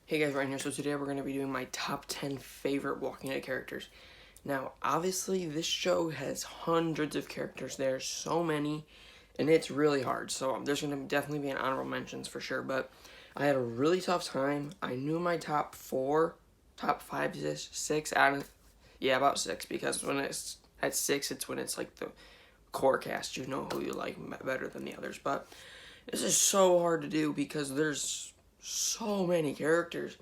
Hey guys, Ryan here. So today we're going to be doing my top 10 favorite Walking Dead characters. Now, obviously, this show has hundreds of characters. There's so many, and it's really hard. So there's going to definitely be an honorable mentions for sure. But I had a really tough time. I knew my top 5, 6 out of, about 6. Because when it's at 6, it's when it's like the core cast. You know who you like better than the others. But this is so hard to do because there's so many characters,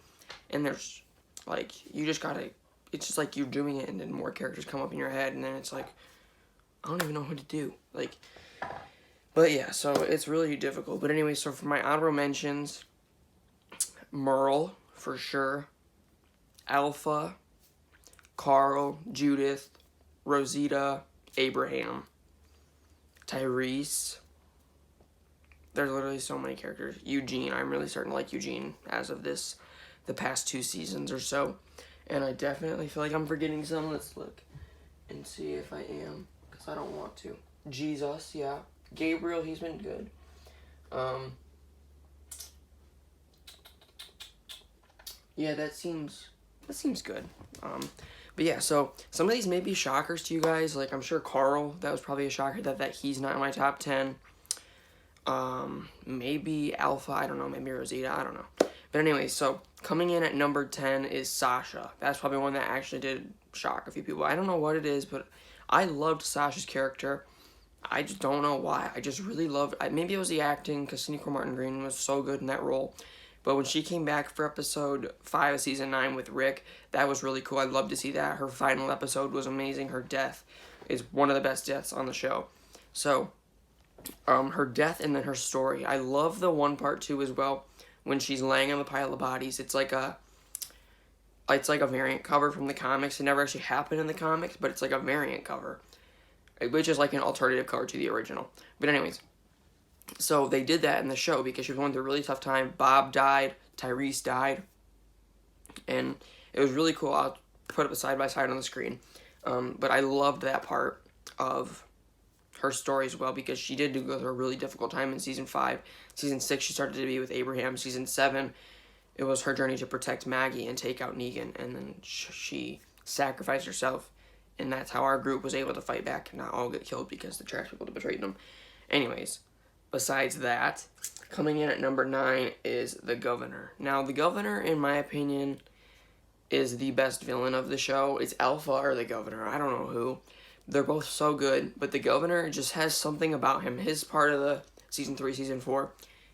and there's like you just gotta, it's just like you're doing it and then more characters come up in your head and then it's like I don't even know what to do, but yeah, so it's really difficult. But anyway, so for my honorable mentions, Merle for sure, Alpha, Carl, Judith, Rosita, Abraham, Tyrese. There's literally so many characters. Eugene, I'm really starting to like Eugene as of the past 2 seasons or so. And I definitely feel like I'm forgetting some. Let's look and see if I am, because I don't want to. Jesus, yeah. Gabriel, he's been good. Yeah, that seems good. But yeah, so some of these may be shockers to you guys. Like, I'm sure Carl, that was probably a shocker that he's not in my top 10. Maybe Alpha, I don't know, maybe Rosita, I don't know. But anyway, so coming in at number 10 is Sasha. That's probably one that actually did shock a few people. I don't know what it is, but I loved Sasha's character. I just don't know why. I just really loved, maybe it was the acting, because Cindy Martin Green was so good in that role. But when she came back for episode 5 of season 9 with Rick, that was really cool. I'd love to see that. Her final episode was amazing. Her death is one of the best deaths on the show. So her death and then her story. I love the one part too as well when she's laying on the pile of bodies. It's like a variant cover from the comics. It never actually happened in the comics, but it's like a variant cover, which is like an alternative cover to the original. But anyways, so they did that in the show because she was going through a really tough time. Bob died, Tyrese died, and it was really cool. I'll put it side by side on the screen. But I loved that part of her story as well, because she did go through a really difficult time in season 5. Season 6, she started to be with Abraham. Season 7, it was her journey to protect Maggie and take out Negan, and then she sacrificed herself, and that's how our group was able to fight back and not all get killed because the trash people betrayed them. Anyways, besides that, coming in at number 9 is the Governor. Now, the Governor, in my opinion, is the best villain of the show. It's Alpha or the Governor. I don't know who. They're both so good, but the Governor just has something about him. His part of the season 3, season 4,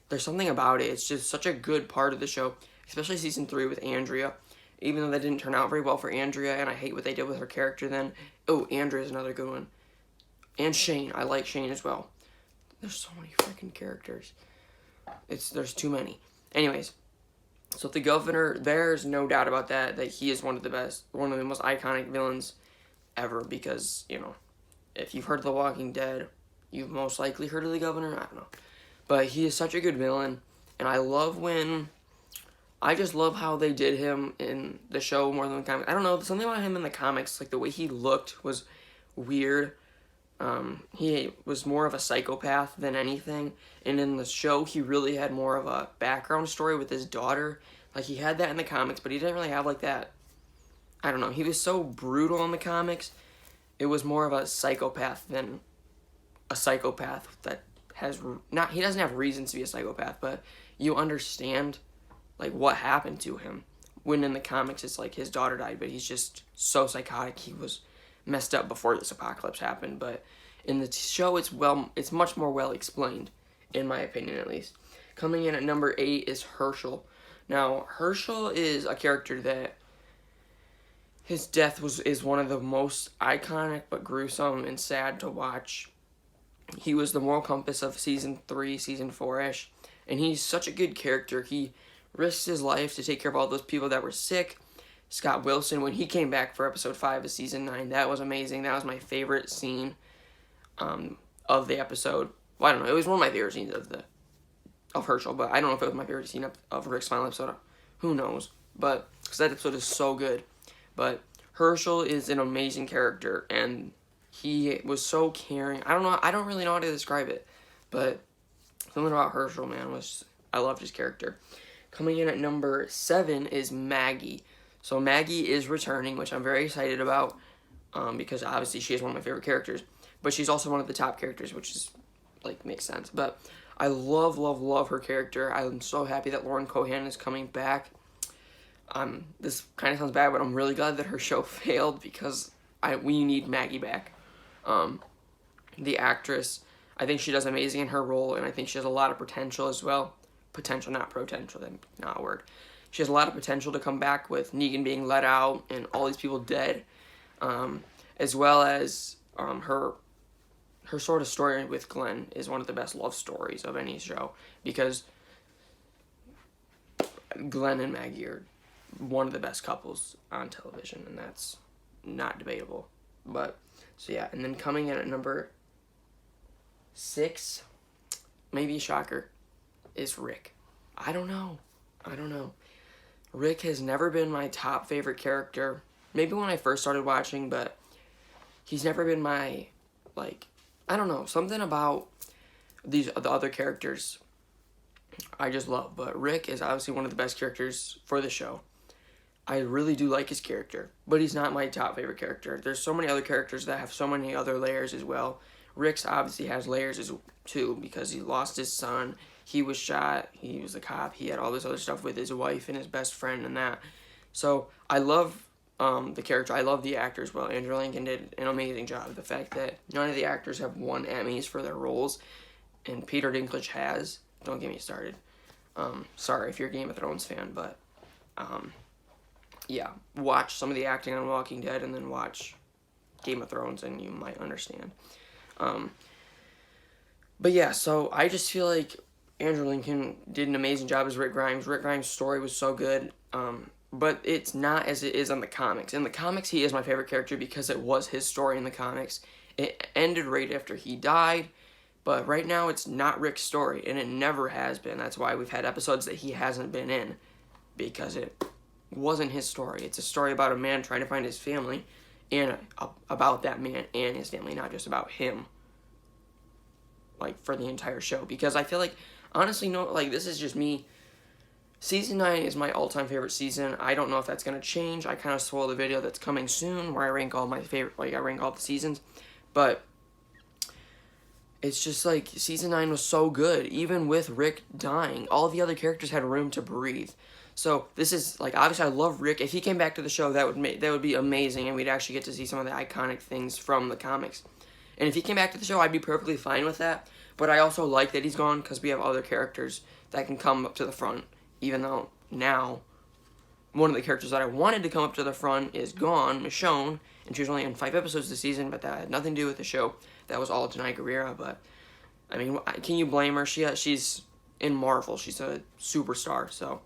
there's something about it. It's just such a good part of the show, especially season 3 with Andrea. Even though that didn't turn out very well for Andrea, and I hate what they did with her character then. Oh, Andrea's another good one. And Shane. I like Shane as well. There's so many freaking characters. There's too many. Anyways, so the Governor, there's no doubt about that he is one of the best, one of the most iconic villains ever, because, you know, if you've heard of The Walking Dead, you've most likely heard of the Governor. I don't know. But he is such a good villain, and I just love how they did him in the show more than the comics. I don't know, something about him in the comics, like the way he looked was weird. He was more of a psychopath than anything, and in the show, he really had more of a background story with his daughter. Like, he had that in the comics, but he didn't really have like that. I don't know, he was so brutal in the comics. It was more of a psychopath than a psychopath that has he doesn't have reasons to be a psychopath, but you understand like what happened to him. When in the comics it's like his daughter died, but he's just so psychotic. He was messed up before this apocalypse happened, but in the show it's much more well explained, in my opinion at least. Coming in at number 8 is Herschel. Now, Herschel is a character that his death is one of the most iconic but gruesome and sad to watch. He was the moral compass of season 3, season 4-ish, and he's such a good character. He risked his life to take care of all those people that were sick. Scott Wilson, when he came back for episode 5 of season 9, that was amazing. That was my favorite scene of the episode. Well, I don't know, it was one of my favorite scenes of Herschel, but I don't know if it was my favorite scene of Rick's final episode. Who knows? But because that episode is so good. But Herschel is an amazing character, and he was so caring. I don't really know how to describe it, but something about Herschel, man, I loved his character. Coming in at number 7 is Maggie. So Maggie is returning, which I'm very excited about, because obviously she is one of my favorite characters. But she's also one of the top characters, which is, like, makes sense. But I love, love, love her character. I'm so happy that Lauren Cohan is coming back. This kind of sounds bad, but I'm really glad that her show failed, because we need Maggie back. The actress, I think she does amazing in her role, and I think she has a lot of potential as well. Potential, not potential, that's not a word. She has a lot of potential to come back with Negan being let out and all these people dead, as well as her sort of story with Glenn is one of the best love stories of any show, because Glenn and Maggie are one of the best couples on television, and that's not debatable. But, so yeah, and then coming in at number 6, maybe a shocker, is Rick. I don't know. Rick has never been my top favorite character. Maybe when I first started watching, but he's never been my, like, I don't know, something about the other characters I just love. But Rick is obviously one of the best characters for the show. I really do like his character, but he's not my top favorite character. There's so many other characters that have so many other layers as well. Rick's obviously has layers too, because he lost his son, he was shot, he was a cop, he had all this other stuff with his wife and his best friend and that. So I love the character, I love the actor as well. Andrew Lincoln did an amazing job. The fact that none of the actors have won Emmys for their roles, and Peter Dinklage has, don't get me started. Sorry if you're a Game of Thrones fan, but yeah, watch some of the acting on Walking Dead and then watch Game of Thrones and you might understand. But yeah, so I just feel like Andrew Lincoln did an amazing job as Rick Grimes. Rick Grimes' story was so good, but it's not as it is on the comics. In the comics, he is my favorite character because it was his story in the comics. It ended right after he died, but right now it's not Rick's story, and it never has been. That's why we've had episodes that he hasn't been in, because it wasn't his story. It's a story about a man trying to find his family, and about that man and his family, not just about him, like, for the entire show. Because I feel like, honestly, no, like, this is just me. Season 9 is my all-time favorite season. I don't know if that's going to change. I kind of spoiled the video that's coming soon, where I rank all my favorite, like, I rank all the seasons. But it's just, like, Season 9 was so good. Even with Rick dying, all the other characters had room to breathe. So this is, like, obviously I love Rick. If he came back to the show, that would be amazing, and we'd actually get to see some of the iconic things from the comics. And if he came back to the show, I'd be perfectly fine with that. But I also like that he's gone, because we have other characters that can come up to the front, even though now one of the characters that I wanted to come up to the front is gone, Michonne, and she was only in 5 episodes this season, but that had nothing to do with the show. That was all Denai Guerrera, but, I mean, can you blame her? She's in Marvel. She's a superstar, so.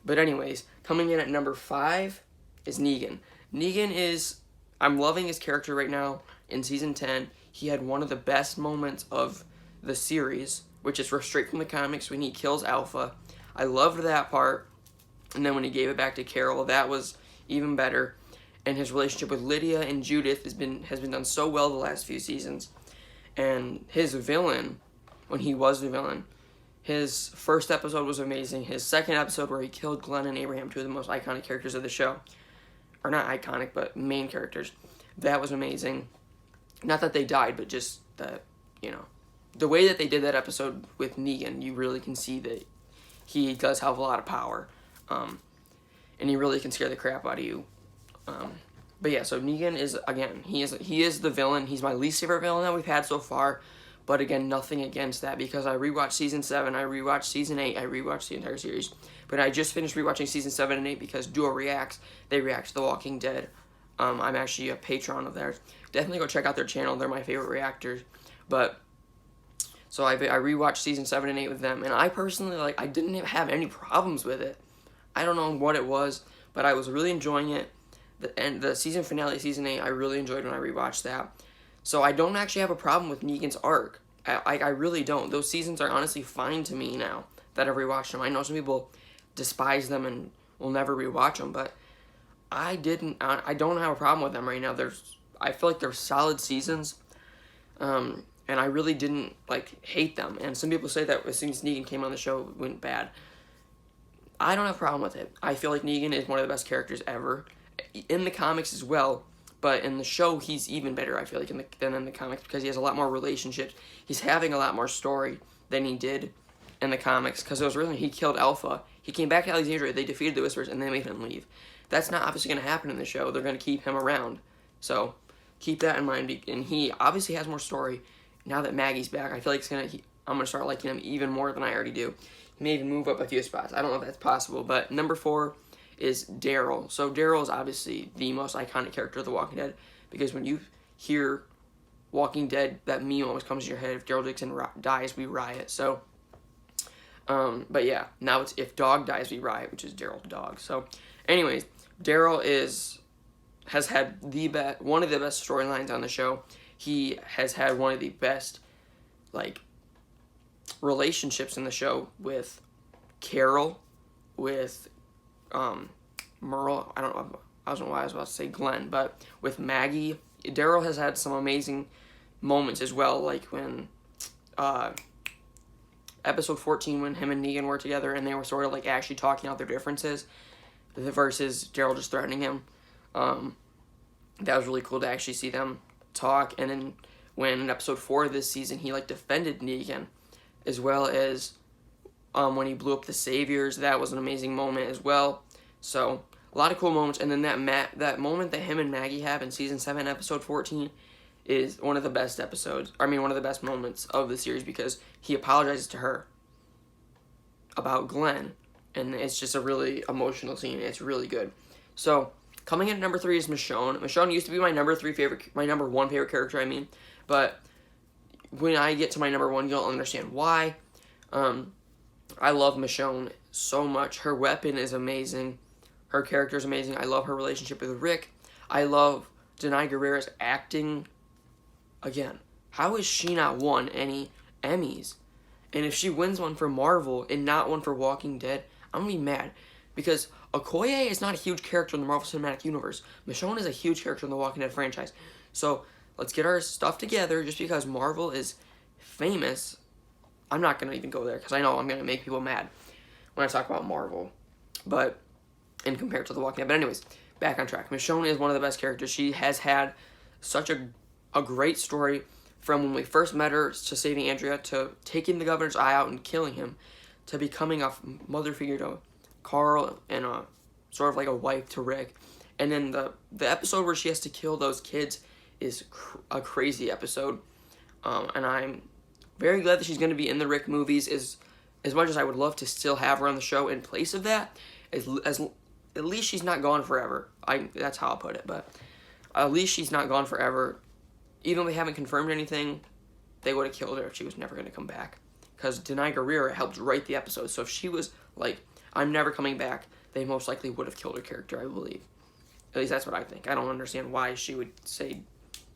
But anyways, coming in at number 5 is Negan. Negan is, I'm loving his character right now. In Season 10, he had one of the best moments of the series, which is straight from the comics, when he kills Alpha. I loved that part. And then when he gave it back to Carol, that was even better. And his relationship with Lydia and Judith has been done so well the last few seasons. And his villain, when he was the villain, his first episode was amazing. His second episode, where he killed Glenn and Abraham, 2 of the most iconic characters of the show. Or not iconic, but main characters. That was amazing. Not that they died, but just that, you know, the way that they did that episode with Negan, you really can see that he does have a lot of power. And he really can scare the crap out of you. But yeah, so Negan is, again, he is the villain. He's my least favorite villain that we've had so far. But again, nothing against that, because I rewatched Season 7, I rewatched Season 8, I rewatched the entire series. But I just finished rewatching Season 7 and 8 because Duo Reacts, they react to The Walking Dead. I'm actually a patron of theirs. Definitely go check out their channel, they're my favorite reactors. But, so I rewatched Season 7 and 8 with them, and I personally, like, I didn't have any problems with it. I don't know what it was, but I was really enjoying it. And the season finale, Season 8, I really enjoyed when I rewatched that. So I don't actually have a problem with Negan's arc. I really don't. Those seasons are honestly fine to me now that I've rewatched them. I know some people despise them and will never rewatch them, but I don't have a problem with them right now. I feel like they're solid seasons, and I really didn't, like, hate them. And some people say that as soon as Negan came on the show, it went bad. I don't have a problem with it. I feel like Negan is one of the best characters ever. In the comics as well, but in the show, he's even better, I feel like, than in the comics, because he has a lot more relationships. He's having a lot more story than he did in the comics, because it was really, he killed Alpha. He came back to Alexandria, they defeated the Whisperers, and they made him leave. That's not obviously going to happen in the show. They're going to keep him around. So, keep that in mind. And he obviously has more story. Now that Maggie's back, I feel like I'm going to start liking him even more than I already do. He may even move up a few spots. I don't know if that's possible. But number 4 is Daryl. So Daryl is obviously the most iconic character of The Walking Dead, because when you hear Walking Dead, that meme always comes to your head. If Daryl Dixon dies, we riot. So, but yeah, now it's if dog dies, we riot, which is Daryl the dog. So, anyways, Daryl has had one of the best storylines on the show. He has had one of the best, like, relationships in the show with Carol, with Merle. I don't know why I was about to say Glenn, but with Maggie. Daryl has had some amazing moments as well, like when episode 14, when him and Negan were together and they were sort of like actually talking out their differences versus Daryl just threatening him. That was really cool to actually see them talk. And then when in episode 4 of this season, he like defended Negan, as well as when he blew up the Saviors. That was an amazing moment as well. So a lot of cool moments. And then that moment that him and Maggie have in season 7, episode 14, is one of the best episodes. I mean, one of the best moments of the series, because he apologizes to her about Glenn, and it's just a really emotional scene. It's really good. So coming in at number 3 is Michonne. Michonne used to be my number 1 favorite character. I mean, but when I get to my number 1, you'll understand why. I love Michonne so much. Her weapon is amazing. Her character is amazing. I love her relationship with Rick. I love Denai Guerrera's acting. Again, how has she not won any Emmys? And if she wins one for Marvel and not one for Walking Dead, I'm going to be mad. Because Okoye is not a huge character in the Marvel Cinematic Universe. Michonne is a huge character in the Walking Dead franchise. So let's get our stuff together. Just because Marvel is famous, I'm not going to even go there, because I know I'm going to make people mad when I talk about Marvel. But, and compared to The Walking Dead. But anyways, back on track. Michonne is one of the best characters. She has had such a great story, from when we first met her to saving Andrea, to taking the governor's eye out and killing him, to becoming a mother figure to Carl and a sort of like a wife to Rick. And then the episode where she has to kill those kids is a crazy episode. And I'm very glad that she's going to be in the Rick movies. As much as I would love to still have her on the show in place of that, at least she's not gone forever. That's how I'll put it. But at least she's not gone forever. Even though they haven't confirmed anything, they would have killed her if she was never going to come back. Because Denai Guerrera helped write the episode. So if she was like, I'm never coming back, they most likely would have killed her character, I believe. At least that's what I think. I don't understand why she would say,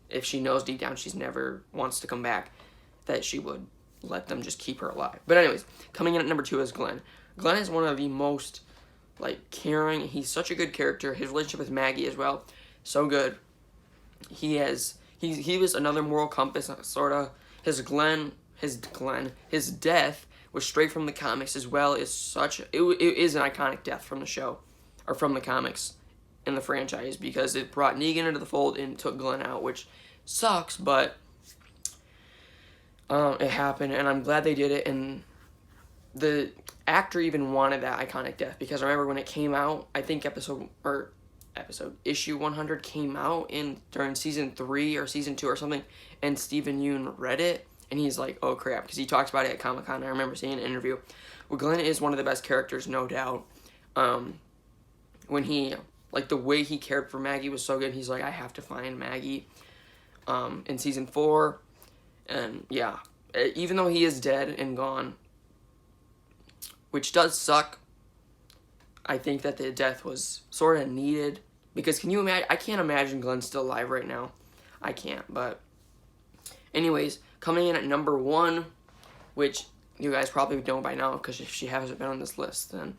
if she knows deep down she's never wants to come back, that she would let them just keep her alive. But anyways, coming in at number 2 is Glenn. Glenn is one of the most, like, caring. He's such a good character. His relationship with Maggie as well, so good. He was another moral compass, sort of. His death was straight from the comics as well. It is an iconic death from the show, or from the comics in the franchise, because it brought Negan into the fold and took Glenn out, which sucks, but it happened, and I'm glad they did it. And the actor even wanted that iconic death, because I remember when it came out, I think issue 100 came out during season 3 or season 2 or something, and Steven Yeun read it, and he's like, oh crap, because he talks about it at Comic-Con. I remember seeing an interview. Well, Glenn is one of the best characters, no doubt. When he, like, the way he cared for Maggie was so good. He's like, I have to find Maggie, in season 4, and yeah, even though he is dead and gone, which does suck, I think that the death was sort of needed, because can you imagine? I can't imagine Glenn still alive right now. I can't. But anyways, coming in at number 1, which you guys probably know by now, because if she hasn't been on this list, then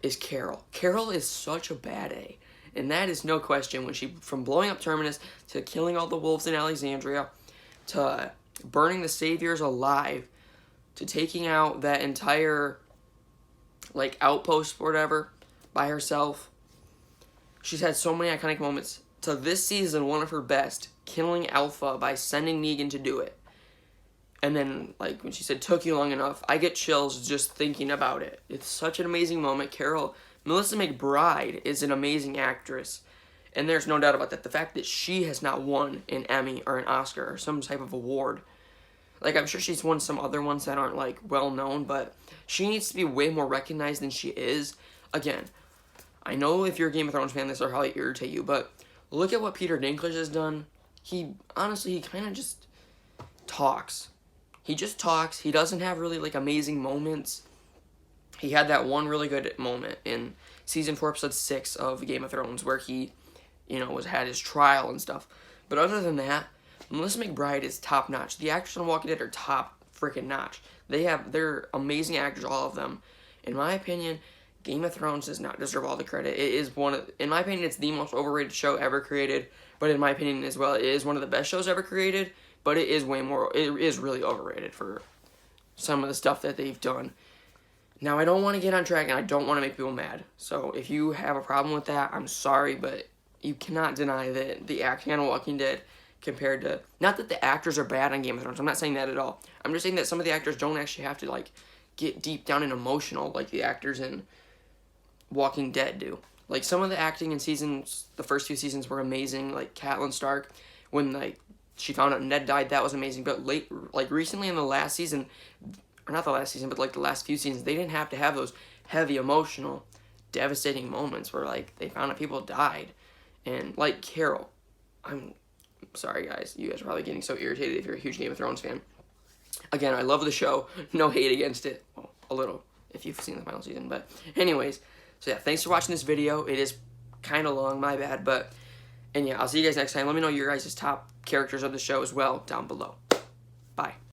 is Carol. Carol is such a bad A, and that is no question. When from blowing up Terminus to killing all the wolves in Alexandria, to burning the Saviors alive, to taking out that entire like outpost or whatever by herself. She's had so many iconic moments. To this season, one of her best, killing Alpha by sending Negan to do it. And then, like, when she said, took you long enough, I get chills just thinking about it. It's such an amazing moment. Melissa McBride is an amazing actress. And there's no doubt about that. The fact that she has not won an Emmy or an Oscar or some type of award. Like, I'm sure she's won some other ones that aren't, like, well-known, but she needs to be way more recognized than she is. Again, I know if you're a Game of Thrones fan, this will probably irritate you, but look at what Peter Dinklage has done. He kind of just talks. He just talks. He doesn't have really, like, amazing moments. He had that one really good moment in Season 4, Episode 6 of Game of Thrones where he, had his trial and stuff. But other than that, Melissa McBride is top-notch. The actors on Walking Dead are top freaking notch. They're amazing actors, all of them. In my opinion, Game of Thrones does not deserve all the credit. It is in my opinion, it's the most overrated show ever created. But in my opinion as well, it is one of the best shows ever created. But it is really overrated for some of the stuff that they've done. Now, I don't want to get on track, and I don't want to make people mad. So, if you have a problem with that, I'm sorry, but you cannot deny that the acting on Walking Dead compared to... Not that the actors are bad on Game of Thrones. I'm not saying that at all. I'm just saying that some of the actors don't actually have to, like, get deep down and emotional like the actors in Walking Dead do. Like, some of the acting in the first few seasons were amazing. Like, Catelyn Stark, when, like, she found out Ned died, that was amazing. But recently in the last season, or not the last season, but like the last few seasons, they didn't have to have those heavy, emotional, devastating moments where like they found out people died. And like Carol, I'm sorry guys, you guys are probably getting so irritated if you're a huge Game of Thrones fan. Again, I love the show, no hate against it. Well, a little, if you've seen the final season. But anyways, so yeah, thanks for watching this video. It is kind of long, my bad, but... And yeah, I'll see you guys next time. Let me know your guys' top characters of the show as well down below. Bye.